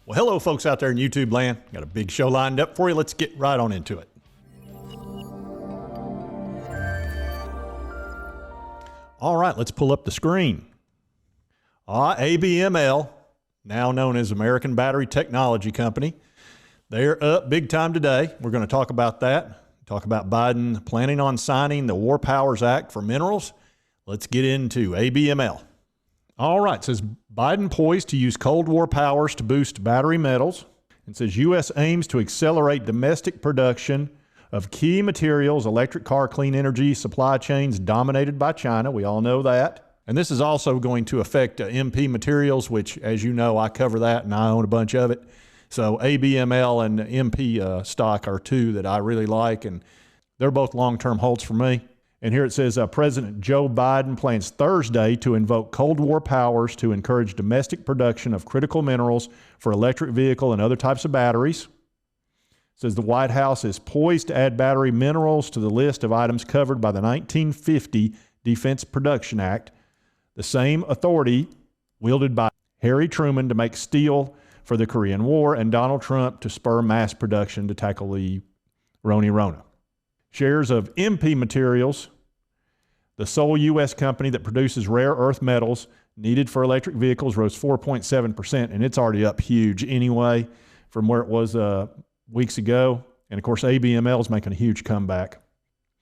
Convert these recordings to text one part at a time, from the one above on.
Well, hello folks out there in YouTube land. Got a big show lined up for you. Let's get right on into it. All right, let's pull up the screen. Abml, now known as American Battery Technology Company. They're up big time today. We're going to talk about that. Talk about Biden planning on signing the War Powers Act for minerals. Let's get into Abml. All right, it says Biden poised to use Cold War powers to boost battery metals. It says U.S. aims to accelerate domestic production of key materials, electric car, clean energy supply chains dominated by China. We all know that. And this is also going to affect MP materials, which, as you know, I cover that and I own a bunch of it. So Abml and MP stock are two that I really like, and they're both long-term holds for me. And here it says President Joe Biden plans Thursday to invoke Cold War powers to encourage domestic production of critical minerals for electric vehicle and other types of batteries. It says the White House is poised to add battery minerals to the list of items covered by the 1950 Defense Production Act, the same authority wielded by Harry Truman to make steel for the Korean War and Donald Trump to spur mass production to tackle the Rona. Shares of MP Materials, the sole U.S. company that produces rare earth metals needed for electric vehicles, rose 4.7%, and it's already up huge anyway from where it was weeks ago. And of course, Abml is making a huge comeback.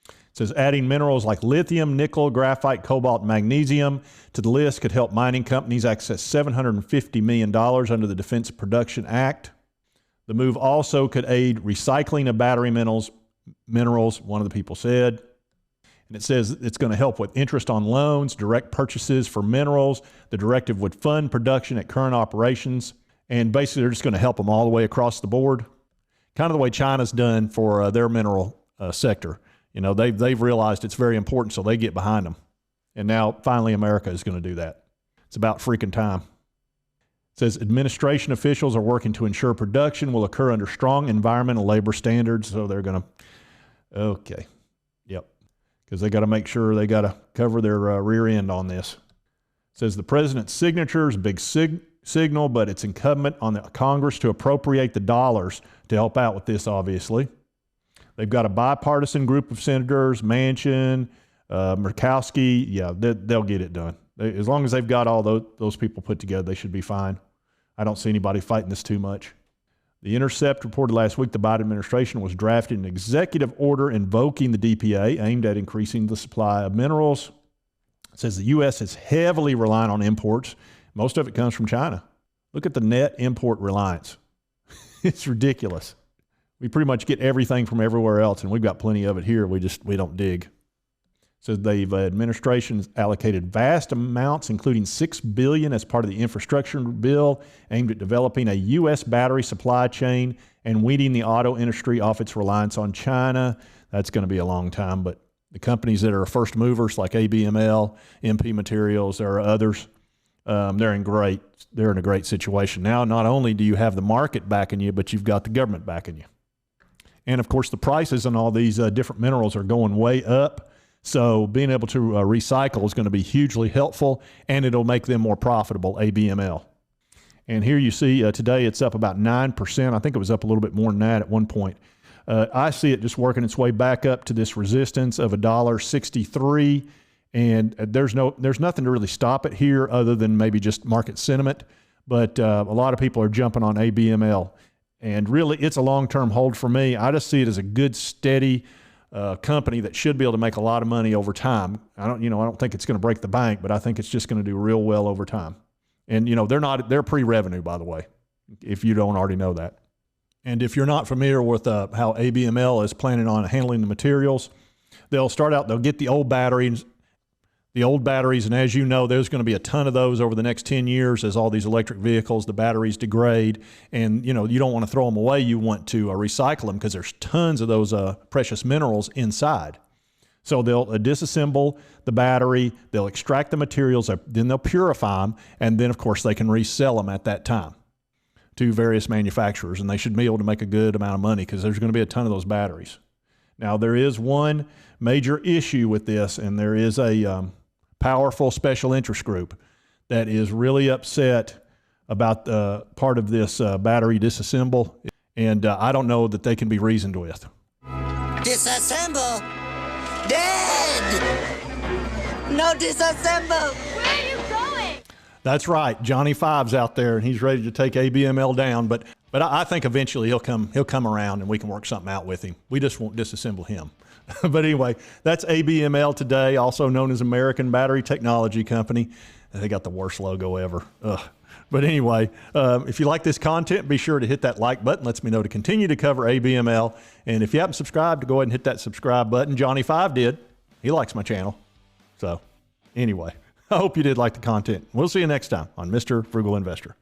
It says adding minerals like lithium, nickel, graphite, cobalt, magnesium to the list could help mining companies access $750 million under the Defense Production Act. The move also could aid recycling of battery minerals, one of the people said. And it says it's going to help with interest on loans, direct purchases for minerals. The directive would fund production at current operations. And basically, they're just going to help them all the way across the board. Kind of the way China's done for their mineral sector. You know, they've realized it's very important, so they get behind them. And now, finally, America is going to do that. It's about freaking time. It says administration officials are working to ensure production will occur under strong environmental labor standards. So they're going to, okay, yep. Because they got to make sure they got to cover their rear end on this. It says the president's signature is a big signal, but it's incumbent on the Congress to appropriate the dollars to help out with this, obviously. They've got a bipartisan group of senators, Manchin, Murkowski. Yeah, they'll get it done. As long as they've got all those people put together, they should be fine. I don't see anybody fighting this too much. The Intercept reported last week the Biden administration was drafting an executive order invoking the DPA aimed at increasing the supply of minerals. It says the U.S. is heavily reliant on imports. Most of it comes from China. Look at the net import reliance. It's ridiculous. We pretty much get everything from everywhere else, and we've got plenty of it here. We don't dig. So they've administration allocated vast amounts, including $6 billion as part of the infrastructure bill aimed at developing a U.S. battery supply chain and weeding the auto industry off its reliance on China. That's going to be a long time, but the companies that are first movers like Abml, MP Materials, there are others, they're in a great situation. Now, not only do you have the market backing you, but you've got the government backing you. And of course, the prices on all these different minerals are going way up. So being able to recycle is going to be hugely helpful, and it'll make them more profitable, Abml. And here you see today it's up about 9%. I think it was up a little bit more than that at one point. I see it just working its way back up to this resistance of $1.63, and there's nothing to really stop it here other than maybe just market sentiment. But a lot of people are jumping on Abml, and really it's a long-term hold for me. I just see it as a good, steady company that should be able to make a lot of money over time. I don't think it's going to break the bank, but I think it's just going to do real well over time. And they're pre-revenue, by the way, if you don't already know that. And if you're not familiar with how Abml is planning on handling the materials, they'll get the old batteries, and as you know, there's going to be a ton of those over the next 10 years as all these electric vehicles, the batteries degrade, and you don't want to throw them away. You want to recycle them because there's tons of those precious minerals inside. So they'll disassemble the battery, they'll extract the materials, then they'll purify them, and then of course they can resell them at that time to various manufacturers, and they should be able to make a good amount of money because there's going to be a ton of those batteries. Now there is one major issue with this, and there is a powerful special interest group that is really upset about part of this battery disassemble, and I don't know that they can be reasoned with. Disassemble? Dead! No disassemble! Where are you going? That's right. Johnny Five's out there, and he's ready to take Abml down. But I think eventually he'll come around, and we can work something out with him. We just won't disassemble him. But anyway, that's Abml today, also known as American Battery Technology Company. They got the worst logo ever. Ugh. But anyway, if you like this content, be sure to hit that like button. Lets me know to continue to cover Abml. And if you haven't subscribed, go ahead and hit that subscribe button. Johnny Five did. He likes my channel. So anyway, I hope you did like the content. We'll see you next time on Mr. Frugal Investor.